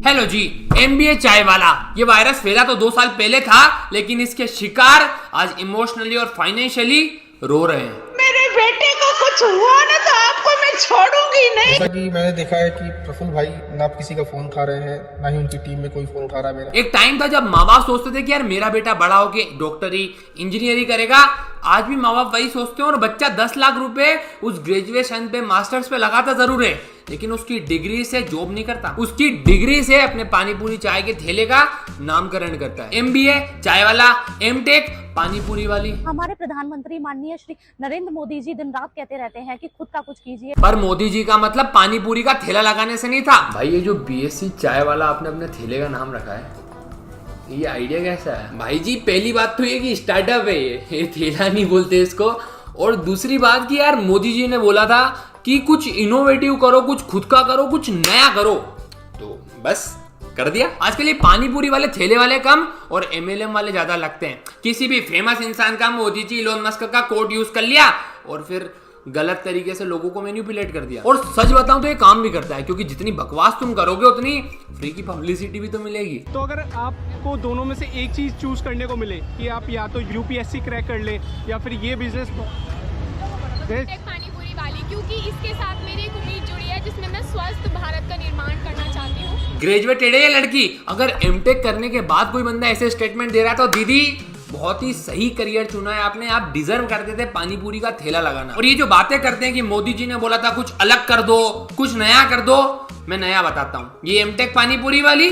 Hello जी, MBA चाय वाला। ये वायरस फैला तो 2 साल पहले था, लेकिन इसके शिकार आज इमोशनली और फाइनेंशियली रो रहे हैं। मेरे बेटे को कुछ हुआ ना तो आपको मैं छोड़ूंगी नहीं। जैसा कि मैंने देखा है कि प्रफुल्ल भाई ना किसी का फोन उठा रहे हैं, ना ही उनकी टीम में कोई फोन उठा रहा है मेरा। एक टाइम था जब माँ बाप सोचते थे कि यार मेरा बेटा बड़ा होके डॉक्टरी इंजीनियरिंग करेगा। आज भी माँ बाप वही सोचते हैं, और बच्चा 10 लाख रुपए उस ग्रेजुएशन पे मास्टर्स पे लगाता जरूर है, लेकिन उसकी डिग्री से जॉब नहीं करता। उसकी डिग्री से अपने पानीपुरी चाय के ठेले का नामकरण करता है। एमबीए चाय वाला, एमटेक पानीपुरी वाली। हमारे प्रधानमंत्री माननीय श्री नरेंद्र मोदी जी दिन रात कहते रहते हैं कि खुद का कुछ कीजिए, पर मोदी जी का मतलब पानीपुरी का ठेला लगाने से नहीं था। भाई ये जो बीएससी चाय वाला आपने अपने ठेले का नाम रखा है, ये आइडिया कैसा है? भाई जी पहली बात तो ये कि स्टार्टअप है, ये ठेला नहीं बोलते इसको। और दूसरी बात कि यार मोदी जी ने बोला था कि कुछ इनोवेटिव करो, कुछ खुद का करो, कुछ नया करो, तो बस कर दिया। आजकल ये पानीपुरी वाले ठेले वाले कम और एमएलएम वाले ज्यादा लगते हैं। किसी भी फेमस इंसान का मोदी जी इलोन मस्क का कोड यूज कर लिया और फिर गलत तरीके से लोगों को मैनिपुलेट कर दिया। और सच बताऊं तो ये काम भी करता है, क्योंकि जितनी बकवास तुम करोगे उतनी फ्री की पब्लिसिटी भी तो मिलेगी। तो अगर आपको दोनों में से एक चीज चूज करने को मिले कि आप या तो यूपीएससी क्रैक कर ले या फिर ये बिजनेस पानीपुरी वाली, क्योंकि इसके साथ मेरी एक उम्मीद जुड़ी है जिसमें मैं स्वस्थ भारत का निर्माण करना चाहती हूँ। ग्रेजुएटेड है ये लड़की। अगर एमटेक करने के बाद कोई बंदा ऐसे स्टेटमेंट दे रहा है तो दीदी बहुत ही सही करियर चुना है आपने। आप डिजर्व करते थे पानीपुरी का ठेला लगाना। और ये जो बातें करते हैं कि मोदी जी ने बोला था कुछ अलग कर दो, कुछ नया कर दो, मैं नया बताता हूँ। ये एमटेक पानीपुरी वाली,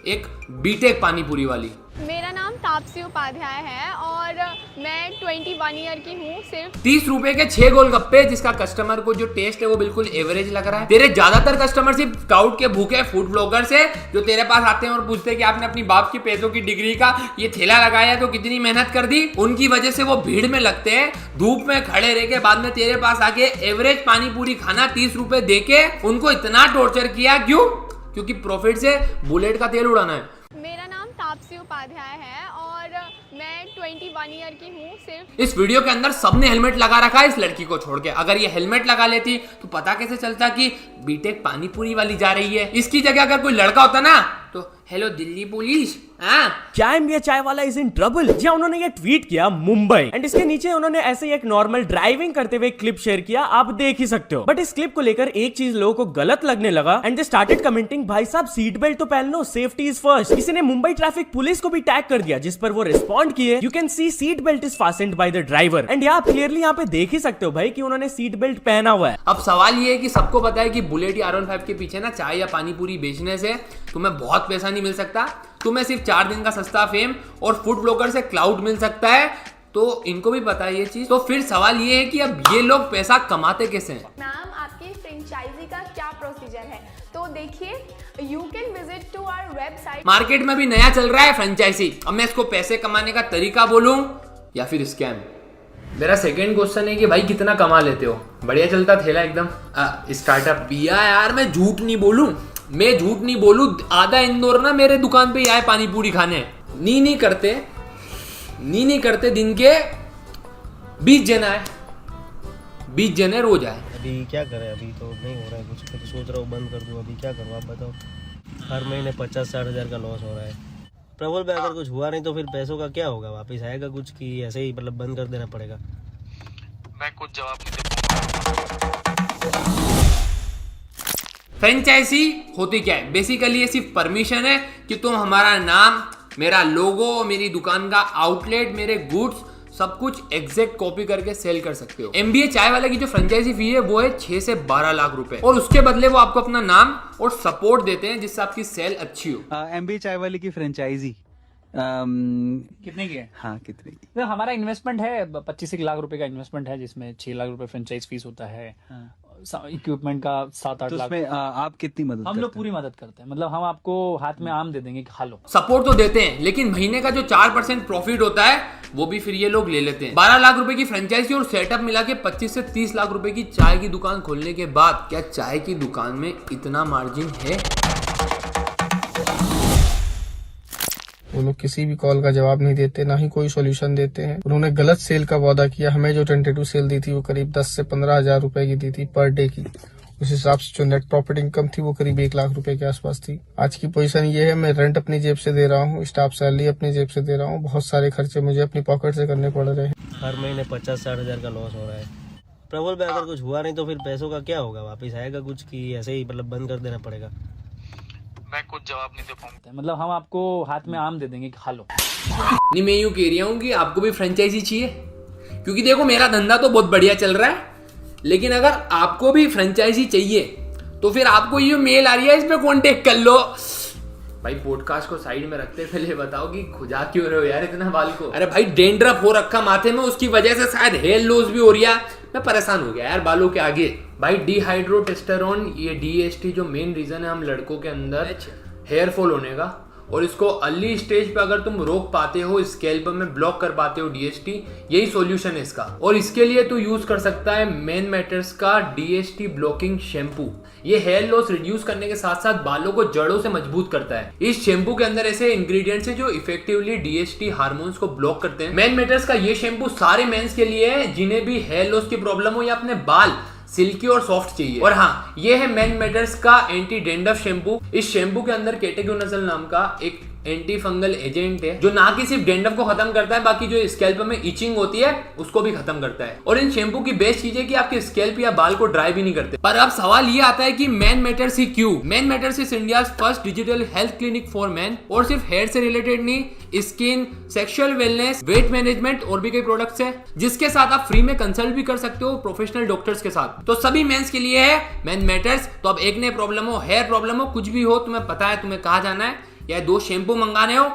एक बीटेक पानीपुरी वाली। मेरा नाम तापसी उपाध्याय है और मैं 21 ईयर की हूँ। सिर्फ 30 रुपए के 6 गोलगप्पे, जिसका कस्टमर को जो टेस्ट है वो बिल्कुल एवरेज लग रहा है। तेरे ज्यादातर कस्टमर सिर्फ स्काउट के भूखे फूड ब्लॉगर्स है, जो तेरे पास आते हैं और पूछते हैं कि आपने अपनी बाप के पैसों की डिग्री का ये ठेला लगाया तो कितनी मेहनत कर दी। उनकी वजह से वो भीड़ में लगते हैं, धूप में खड़े रह के बाद में तेरे पास आके एवरेज पानीपुरी खाना 30 रुपए दे के उनको इतना टॉर्चर किया। क्यों? क्योंकि प्रॉफिट से बुलेट का तेल उड़ाना है। मेरा नाम तापसी उपाध्याय है और मैं 21 ईयर की हूँ। सिर्फ इस वीडियो के अंदर सबने हेलमेट लगा रखा है इस लड़की को छोड़ के। अगर ये हेलमेट लगा लेती तो पता कैसे चलता कि बीटेक पानीपुरी वाली जा रही है। इसकी जगह अगर कोई लड़का होता ना तो हेलो दिल्ली पुलिस, क्या एमबीए चाय वाला इज इन ट्रबल? जी उन्होंने ये ट्वीट किया मुंबई, एंड इसके नीचे उन्होंने ऐसे ही एक नॉर्मल ड्राइविंग करते हुए क्लिप शेयर किया, आप देख ही सकते हो। बट इस क्लिप को लेकर एक चीज लोगों को गलत लगने लगा एंड दे स्टार्टेड कमेंटिंग, भाई साहब सीट बेल्ट तो पहन लो, सेफ्टी इज फर्स्ट। किसी ने मुंबई ट्रैफिक पुलिस को भी टैग कर दिया, जिस पर वो रिस्पॉन्ड किए, you can see seat belt is fastened by the driver. And आप क्लियरली यहाँ पे देख ही सकते हो भाई कि उन्होंने सीट बेल्ट पहना हुआ है। अब सवाल ये है कि सबको पता है कि बुलेट या R15 के पीछे ना चाय या पानीपुरी बेचने से तुम्हें बहुत पैसा नहीं मिल सकता, तुम्हें सिर्फ 4 दिन का सस्ता फेम और फूड ब्लॉगर से क्लाउड मिल सकता है। तो इनको भी पता है ये चीज। तो फिर सवाल ये है कि अब ये लोग पैसा कमाते कैसे हैं? मैम आपकी फ्रेंचाइजी का क्या प्रोसीजर है? तो देखिए, you can visit to our website. Market में भी नया चल रहा है फ्रेंचाइजी। अब मैं इसको पैसे कमाने का तरीका बोलूं या फिर स्कैम? मेरा सेकंड क्वेश्चन है कि भाई कितना कमा लेते हो? बढ़िया चलता ठेला एकदम स्टार्टअप पिया यार। मैं झूठ नहीं बोलूं, आधा इंदौर ना मेरे दुकान पे आए पानीपुरी खाने। नहीं करते दिन के 20 जन आए, 20 जने रोज आए। अभी क्या करें? अभी तो नहीं हो रहा है कुछ, तो सोच रहा हूँ बंद कर दूँ। अभी क्या करूँ आप बताओ? हर महीने 50-60 हज़ार का लॉस हो रहा है। प्रबल में अगर कुछ हुआ नहीं तो फिर पैसों का क्या होगा? वापस आएगा कुछ कि ऐसे ही मतलब बंद कर देना पड़ेगा? मैं कुछ जवाब नहीं दे पाऊंगा। फ्रेंचाइजी होती क्या है? बेसिकली ये सिर्फ परमिशन है कि तुम हमारा नाम, मेरा लोगो, मेरी दुकान का आउटलेट, मेरे गुड्स सब कुछ एग्जैक्ट कॉपी करके सेल कर सकते हो। एमबीए चाय वाले की जो फ्रेंचाइजी फी है वो है 6 से 12 लाख रुपए, और उसके बदले वो आपको अपना नाम और सपोर्ट देते हैं जिससे आपकी सेल अच्छी हो। एमबीए चाय वाले की फ्रेंचाइजी कितने की है? हाँ कितने की? तो हमारा इन्वेस्टमेंट है 25 लाख रुपए का इन्वेस्टमेंट है, जिसमें 6 लाख रुपए फ्रेंचाइज फीस होता है। इक्विपमेंट का 7-8 लाख। आप कितनी मदद? हम लोग पूरी मदद करते हैं, मतलब हम आपको हाथ में आम दे देंगे कि खा लो। सपोर्ट तो देते हैं, लेकिन महीने का जो 4% प्रॉफिट होता है वो भी फिर ये लोग ले लेते हैं। 12 लाख रुपए की फ्रेंचाइजी और सेटअप मिला के 25 से 30 लाख रुपए की चाय की दुकान खोलने के बाद क्या चाय की दुकान में इतना मार्जिन है? वो लोग किसी भी कॉल का जवाब नहीं देते, ना ही कोई सॉल्यूशन देते हैं। उन्होंने गलत सेल का वादा किया। हमें जो टेंटेटिव सेल दी थी वो करीब 10 से 15 हज़ार रुपए की दी थी पर डे की। उस हिसाब से जो नेट प्रॉफिट इनकम थी वो करीब 1 लाख रुपए के आसपास थी। आज की पोजीशन ये है, मैं रेंट अपनी जेब से दे रहा हूँ, स्टाफ सैलरी अपनी जेब से दे रहा हूँ, बहुत सारे खर्चे मुझे अपनी पॉकेट से करने पड़ रहे हैं। हर महीने 50-60 हज़ार का लॉस हो रहा है। प्रबल भाई अगर कुछ हुआ नहीं तो फिर पैसों का क्या होगा, वापस आएगा कुछ कि ऐसे ही मतलब बंद कर देना पड़ेगा? मैं कुछ जवाब नहीं दे पाऊंगा। मतलब हम आपको हाथ में आम दे देंगे, खा लो। नहीं, मैं यूं कह रहा हूँ कि आपको भी फ्रेंचाइजी चाहिए, क्योंकि देखो मेरा धंधा तो बहुत बढ़िया चल रहा है, लेकिन अगर आपको भी फ्रेंचाइजी चाहिए तो फिर आपको ये मेल आ रही है, इस पे कॉन्टेक्ट कर लो। भाई पॉडकास्ट को साइड में रखते पहले बताओ कि खुजा क्यों रहे हो यार इतना बाल को? अरे भाई डेंड्रफ हो रखा माथे में, उसकी वजह से शायद हेयर लॉस भी हो रही है। मैं परेशान हो गया यार बालों के आगे। भाई डिहाइड्रोटेस्टेरोन, ये डीएसटी जो मेन रीजन है हम लड़कों के अंदर हेयर फॉल होने का, और इसको अर्ली स्टेज पे अगर तुम रोक पाते हो, स्कैल्प में ब्लॉक कर पाते हो डीएसटी, यही सॉल्यूशन है इसका। और इसके लिए तू यूज कर सकता है मैन मैटर्स का डीएसटी ब्लॉकिंग शैम्पू। ये हेयर लॉस रिड्यूस करने के साथ साथ बालों को जड़ों से मजबूत करता है। इस शैम्पू के अंदर ऐसे इंग्रेडिएंट्स हैं जो इफेक्टिवली डीएसटी हार्मोन्स को ब्लॉक करते हैं। मैन मैटर्स का ये शैम्पू सारे मेंस के लिए है जिन्हें भी हेयर लॉस की प्रॉब्लम हो या अपने बाल सिल्की और सॉफ्ट चाहिए। और हाँ, ये है मैन मैटर्स का एंटी डेंड्रफ शैम्पू। इस शैम्पू के अंदर केटेक्यूनाजोल नाम का एक एंटी फंगल एजेंट है जो ना कि सिर्फ डेंड्रफ को खत्म करता है, बाकी जो स्कैल्प में इचिंग होती है उसको भी खत्म करता है। और इन शैम्पू की बेस्ट चीज है कि आपके स्कैल्प या बाल को ड्राई भी नहीं करते। पर अब सवाल ये आता है कि मैन मैटर्स ही क्यों? Man matters is India's first digital health clinic for man, और सिर्फ हेयर से रिलेटेड नहीं, skin, sexual wellness, weight management और भी कई प्रोडक्ट्स है जिसके साथ आप फ्री में कंसल्ट भी कर सकते हो प्रोफेशनल डॉक्टर्स के साथ। तो सभी मेंस के लिए है मैन मैटर्स। तो अब एक्ने प्रॉब्लम हो, हेयर प्रॉब्लम हो, कुछ भी हो, तुम्हें पता है तुम्हें कहाँ जाना है, या 2 शैम्पू मंगाने हो,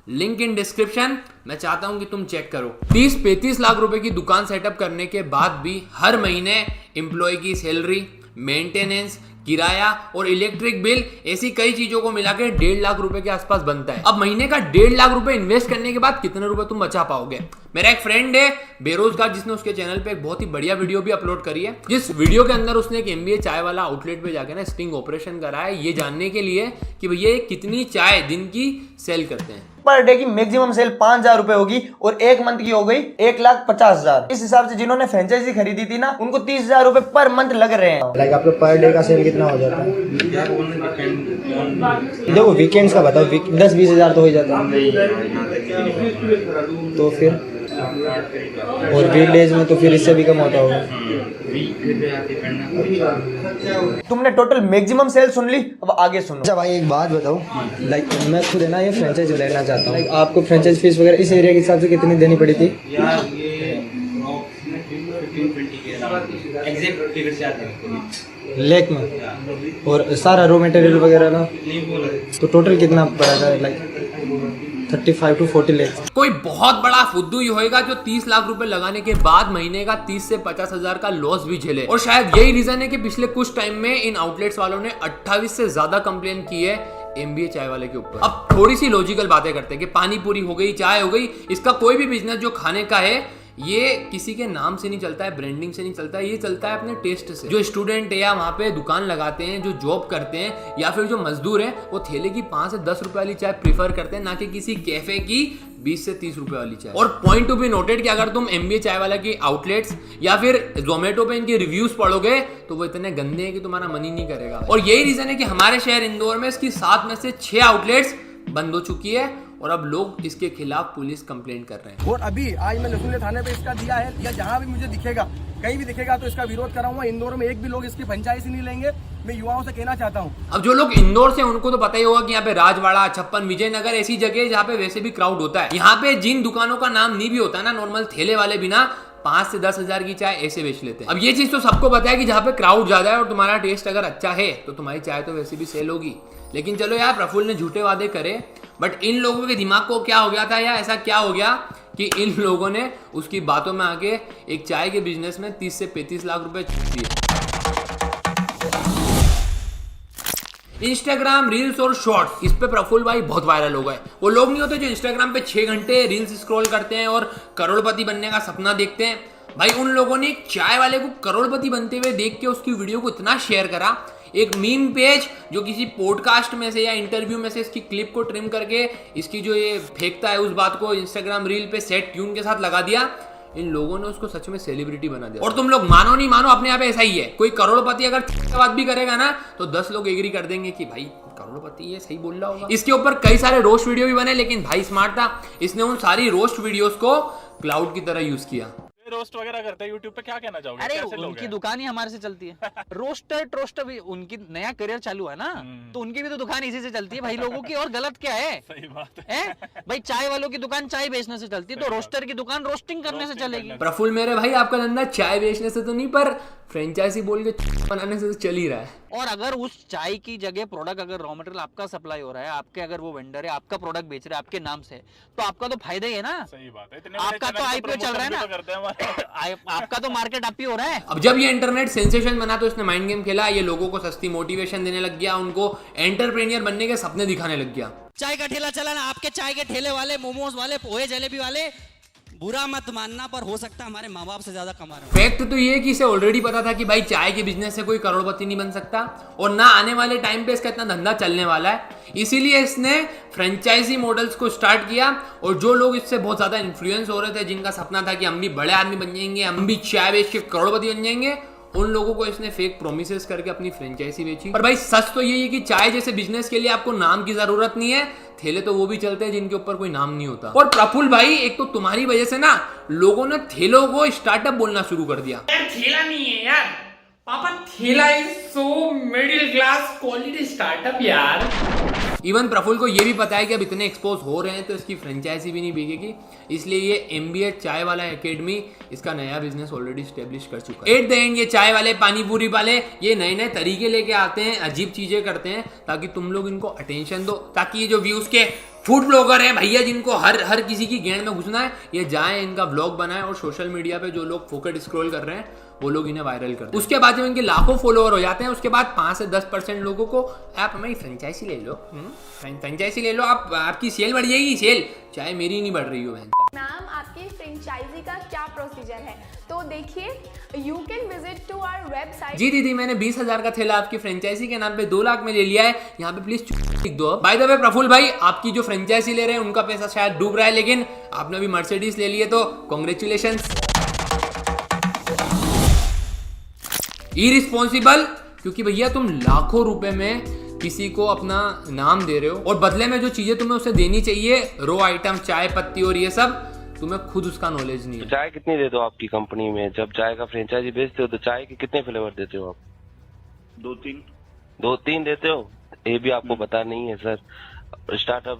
लिंक इन डिस्क्रिप्शन। मैं चाहता हूं कि तुम चेक करो। 30-35 लाख रुपए की दुकान सेटअप करने के बाद भी हर महीने एम्प्लॉय की सैलरी, मेंटेनेंस, किराया और इलेक्ट्रिक बिल, ऐसी कई चीजों को मिला के 1.5 लाख रुपए के आसपास बनता है। अब महीने का 1.5 लाख रुपए इन्वेस्ट करने के बाद कितने रुपए तुम बचा पाओगे? मेरा एक फ्रेंड है बेरोजगार, जिसने उसके चैनल पे एक बहुत ही बढ़िया वीडियो भी अपलोड करी है, जिस वीडियो के अंदर उसने एक एमबीए चाय वाला आउटलेट पे जाके ना स्टिंग ऑपरेशन करा है, ये जानने के लिए कि भैया कितनी चाय दिन की सेल करते हैं। पर डे की मैक्सिमम सेल 5,000 रुपए होगी और 1 मंथ की हो गई 1,50,000। इस हिसाब से जिन्होंने फ्रेंचाइजी खरीदी थी ना, उनको 30,000 रुपए पर मंथ लग रहे हैं। लाइक आपका पर डे का सेल कितना हो जाता है? देखो वीकेंड्स का बताओ, 10-20 हज़ार तो हो जाता है। तो फिर और वीकडेज में तो फिर इससे भी कम होता होगा। तुमने टोटल मैक्सिमम सेल सुन ली, अब आगे सुनो। अच्छा भाई एक बात बताओ, लाइक मैं खुद है ना ये फ्रेंचाइज लेना चाहता हूँ, आपको फ्रेंचाइज फीस वगैरह इस एरिया के हिसाब से कितनी देनी पड़ी थी? लेक में और सारा रॉ मटेरियल वगैरह ना, तो टोटल कितना पड़ा था? Like 35 to 40 lakh. कोई बहुत बड़ा फुद्दू ही होएगा जो 30 लाख रुपए लगाने के बाद महीने का 30 से 50 हजार का लॉस भी झेले। और शायद यही रीजन है कि पिछले कुछ टाइम में इन आउटलेट्स वालों ने 28 से ज्यादा कंप्लेन की है एमबीए चाय वाले के ऊपर। अब थोड़ी सी लॉजिकल बातें करते हैं कि पानी पूरी हो गई, चाय हो गई, इसका कोई भी बिजनेस जो खाने का है ये किसी के नाम से नहीं चलता है, ब्रांडिंग से नहीं चलता है, ये चलता है अपने टेस्ट से। जो स्टूडेंट है या वहाँ पे दुकान लगाते हैं, जो जॉब करते हैं, या फिर जो मजदूर है, वो थैले की 5 से 10 रुपए वाली चाय प्रीफर करते हैं, ना कि किसी कैफे की 20 से 30 रुपए वाली चाय। और पॉइंट टू बी नोटेड कि अगर तुम एमबीए चाय वाला की आउटलेट्स या फिर जोमेटो पे इनके रिव्यूज पढ़ोगे तो वो इतने गंदे हैं कि तुम्हारा मन ही नहीं करेगा। और यही रीजन है कि हमारे शहर इंदौर में इसकी 7 में से 6 आउटलेट्स बंद हो चुकी है और अब लोग इसके खिलाफ पुलिस कंप्लेंट कर रहे हैं। और अभी आज मैं लखनऊ थाने पे इसका दिया है, या जहाँ भी मुझे दिखेगा, कहीं भी दिखेगा तो इसका विरोध कराऊंगा। इंदौर में एक भी लोग इसकी फ्रेंचाइजी नहीं लेंगे, मैं युवाओं से कहना चाहता हूँ। अब जो लोग इंदौर से, उनको तो पता ही होगा कि यहाँ पे राजवाड़ा, छप्पन, विजयनगर ऐसी जगह जहाँ पे वैसे भी क्राउड होता है। यहाँ पे जिन दुकानों का नाम नहीं भी होता है ना, नॉर्मल ठेले वाले बिना 5 से 10 हजार की चाय ऐसे बेच लेते हैं। अब ये चीज तो सबको पता है कि जहाँ पे क्राउड ज्यादा है और तुम्हारा टेस्ट अगर अच्छा है तो तुम्हारी चाय तो वैसे भी सेल होगी। लेकिन चलो यार, प्रफुल्ल ने झूठे वादे करे, बट इन लोगों के दिमाग को क्या हो गया था, या ऐसा क्या हो गया कि इन लोगों ने उसकी बातों में आके एक चाय के बिजनेस में 30 से 35 लाख रुपए दिए। इंस्टाग्राम रील्स और शॉर्ट्स, इस पे प्रफुल्ल भाई बहुत वायरल हो गए। वो लोग नहीं होते जो इंस्टाग्राम पे 6 घंटे रील्स स्क्रॉल करते हैं और करोड़पति बनने का सपना देखते हैं। भाई उन लोगों ने एक चाय वाले को करोड़पति बनते हुए देख के उसकी वीडियो को इतना शेयर करा, एक मीम पेज जो किसी पॉडकास्ट में से या इंटरव्यू में से इसकी क्लिप को ट्रिम करके इसकी जो ये फेंकता है उस बात को इंस्टाग्राम रील पे सेट ट्यून के साथ लगा दिया। इन लोगों ने उसको सच में सेलिब्रिटी बना दिया। और तुम लोग मानो नहीं मानो, अपने आप ऐसा ही है। कोई करोड़पति अगर बात भी करेगा ना तो 10 लोग एग्री कर देंगे कि भाई करोड़पति ये सही बोल रहा होगा। इसके ऊपर कई सारे रोस्ट वीडियो भी बने, लेकिन भाई स्मार्ट था, इसने उन सारी रोस्ट वीडियोस को क्लाउड की तरह यूज किया। रोस्ट वगैरह करते हैं यूट्यूब पे, क्या कहना चाहोगे? अरे कैसे लोग उनकी हैं? दुकान ही हमारे से चलती है। रोस्टर भी उनकी नया करियर चालू है ना, तो उनकी भी तो दुकान इसी से चलती है भाई लोगों की। और गलत क्या है? सही बात है भाई, चाय वालों की दुकान चाय बेचने से चलती है, तो रोस्टर की दुकान रोस्टिंग करने से चलेगी। प्रफुल्ल मेरे भाई, आपका धंधा चाय बेचने से तो नहीं, पर फ्रेंचाइजी बोल के बनाने से तो चल ही रहा है। और अगर उस चाय की जगह प्रोडक्ट, अगर रॉ मटेरियल आपका सप्लाई हो रहा है, आपके अगर वो वेंडर है आपका प्रोडक्ट बेच रहे हैं आपके नाम से, तो आपका तो फायदा ही है ना। सही बात है। आपका तो आईपीओ चल रहा है ना, आपका तो मार्केट अप ही हो रहा है। अब जब ये इंटरनेट सेंसेशन बना तो इसने माइंड गेम खेला, ये लोगों को सस्ती मोटिवेशन देने लग गया, उनको एंटरप्रेन्योर बनने के सपने दिखाने लग गया। चाय का ठेला चला ना, आपके चाय के ठेले वाले, मोमोज वाले, पोहे जलेबी वाले, बुरा मत मानना पर हो सकता है हमारे माँ बाप से ज्यादा कमा रहे हो। फैक्ट तो ये है कि इसे ऑलरेडी पता था कि भाई चाय के बिजनेस से कोई करोड़पति नहीं बन सकता, और ना आने वाले टाइम पे इसका इतना धंधा चलने वाला है। इसीलिए इसने फ्रेंचाइजी मॉडल्स को स्टार्ट किया, और जो लोग इससे बहुत ज्यादा इन्फ्लुएंस हो रहे थे, जिनका सपना था कि हम भी बड़े आदमी बन जाएंगे, हम भी चाय बेच के करोड़पति बन जाएंगे, उन लोगों को इसने फेक प्रोमिसेस करके अपनी फ्रेंचाइजी बेची। पर भाई सच तो यही है कि चाय जैसे बिजनेस के लिए आपको नाम की जरूरत नहीं है, ठेले तो वो भी चलते हैं जिनके ऊपर कोई नाम नहीं होता। और प्रफुल्ल भाई, एक तो तुम्हारी वजह से ना लोगों ने ठेलों को स्टार्टअप बोलना शुरू कर दिया। यार ठेला नहीं है यार पापा, ठेला is so middle class quality startup यार। इवन प्रफुल्ल को ये भी पता है कि अब इतने एक्सपोज हो रहे हैं तो इसकी फ्रेंचाइजी भी नहीं बिकेगी, इसलिए ये MBA चाय वाला एकेडमी इसका नया बिजनेस ऑलरेडी स्टेब्लिश कर चुका है। एट द एंड ये चाय वाले, पानीपुरी वाले, ये नए नए तरीके लेके आते हैं, अजीब चीजें करते हैं ताकि तुम लोग इनको अटेंशन दो, ताकि ये जो व्यूज के फूड ब्लॉगर हैं भैया, जिनको हर किसी की गेंद में घुसना है, ये जाएं, इनका व्लॉग बनाएं, और सोशल मीडिया पे जो लोग फोकट स्क्रॉल कर रहे हैं वो लोग इन्हें वायरल करते हैं। उसके बाद जब इनके लाखों फॉलोअर हो जाते हैं, उसके बाद 5 से 10% लोगों को आप हमारी फ्रेंचाइजी ले लो, फ्रेंचाइजी ले लो, आपकी सेल बढ़ जाएगी। सेल चाहे मेरी नहीं बढ़ रही हो। मैम आपकी फ्रेंचाइजी का क्या प्रोसीजर है? तो देखिए, you can visit to our website. जी दीदी, मैंने 20,000 का थैला आपकी फ्रेंचाइजी के नाम पे 2 लाख में ले लिया है, यहाँ पे प्लीज लिख दो। बाय द वे प्रफुल्ल भाई, आपकी जो फ्रेंचाइजी ले रहे हैं उनका पैसा शायद डूब रहा है, लेकिन आपने अभी मर्सिडीज ले ली है तो कॉन्ग्रेचुलेशंस। इररिस्पॉन्सिबल, क्योंकि भैया तुम लाखों रुपए में किसी को अपना नाम दे रहे हो, और बदले में जो चीजें तुम्हें उसे देनी चाहिए, रो आइटम, चाय पत्ती और ये सब, तुम्हें खुद उसका नॉलेज नहीं है। तो चाय कितनी देते हो आपकी कंपनी में? जब चाय का फ्रेंचाइजी बेचते हो तो चाय के कितने फ्लेवर देते हो आप? 2-3 देते हो? ये भी आपको पता नहीं है सर। स्टार्टअप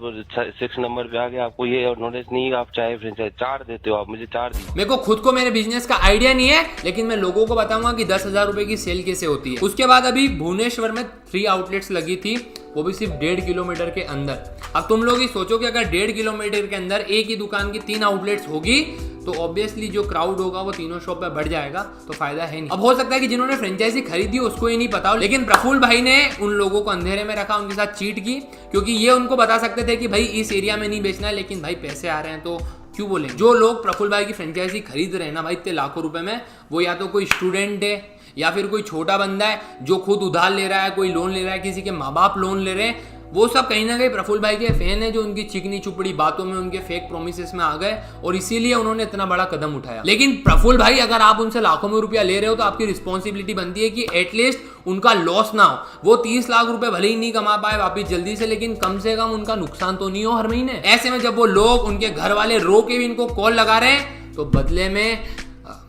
6 नंबर पे आ गया, आपको ये नॉलेज नहीं है। आप चाय फ्रेंचाइजी 4 देते हो, आप मुझे 4 दी। मेरे को खुद को मेरे बिजनेस का आइडिया नहीं है, लेकिन मैं लोगों को बताऊंगा कि 10,000 रुपए की सेल कैसे होती है। उसके बाद अभी भुवनेश्वर में 3 आउटलेट्स लगी थी, वो भी सिर्फ 1.5 किलोमीटर के अंदर। अब तुम लोग ही सोचो कि अगर 1.5 किलोमीटर के अंदर एक ही दुकान की 3 आउटलेट्स होगी तो ऑब्वियसली जो क्राउड होगा वो तीनों शॉप पे बढ़ जाएगा, तो फायदा है नहीं। अब हो सकता है कि जिन्होंने फ्रेंचाइजी खरीदी उसको ही नहीं पता हो, लेकिन प्रफुल्ल भाई ने उन लोगों को अंधेरे में रखा, उनके साथ चीट की, क्योंकि ये उनको बता सकते थे कि भाई इस एरिया में नहीं बेचना है, लेकिन भाई पैसे आ रहे हैं तो क्यों बोले। जो लोग प्रफुल्ल भाई की फ्रेंचाइजी खरीद रहे हैं ना भाई इतने लाखों रुपए में, वो या तो कोई स्टूडेंट है या फिर कोई छोटा बंदा है जो खुद उधार ले रहा है, कोई लोन ले रहा है, किसी के माँ बाप लोन ले रहे हैं, वो सब कहीं ना कहीं प्रफुल्ल भाई के फैन है, जो उनकी चिकनी चुपड़ी बातों में, उनके फेक प्रोमिसेस में आ गए, और इसीलिए उन्होंने इतना बड़ा कदम उठाया। लेकिन प्रफुल्ल भाई, अगर आप उनसे लाखों में रुपया ले रहे हो तो आपकी रिस्पॉन्सिबिलिटी बनती है कि एटलीस्ट उनका लॉस ना हो। वो 30 लाख रुपए भले ही नहीं कमा पाए वापिस जल्दी से, लेकिन कम से कम उनका नुकसान तो नहीं हो हर महीने। ऐसे में जब वो लोग, उनके घर वाले रो के भी इनको कॉल लगा रहे हैं, तो बदले में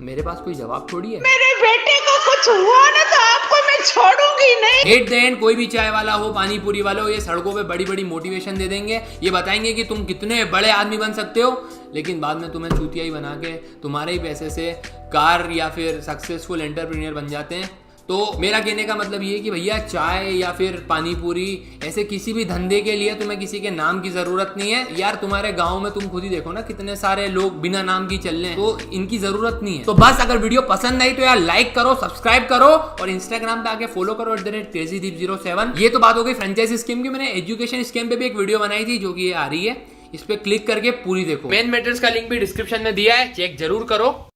मेरे पास कोई जवाब थोड़ी है। मेरे बेटे को कुछ हुआ ना तो आपको मैं छोड़ूंगी नहीं। एट द एंड कोई भी चाय वाला हो, पानीपुरी वाला हो, ये सड़कों पे बड़ी बड़ी मोटिवेशन दे देंगे, ये बताएंगे कि तुम कितने बड़े आदमी बन सकते हो, लेकिन बाद में तुम्हें चूतिया ही बना के तुम्हारे ही पैसे से कार या फिर सक्सेसफुल एंटरप्रेन्योर बन जाते हैं। तो मेरा कहने का मतलब ये है कि भैया चाय या फिर पानीपुरी, ऐसे किसी भी धंधे के लिए तुम्हें किसी के नाम की जरूरत नहीं है यार। तुम्हारे गांव में तुम खुद ही देखो ना कितने सारे लोग बिना नाम की चल रहे हैं, तो इनकी जरूरत नहीं है। तो बस अगर वीडियो पसंद आई तो यार लाइक करो, सब्सक्राइब करो, और इंस्टाग्राम पे आके फॉलो करो @crazydeep07। ये तो बात हो गई फ्रेंचाइजी स्कीम की। मैंने एजुकेशन स्कीम पे भी एक वीडियो बनाई थी जो कि ये आ रही है, इस पे क्लिक करके पूरी देखो। मेन मैटर्स का लिंक भी डिस्क्रिप्शन में दिया है, चेक जरूर करो।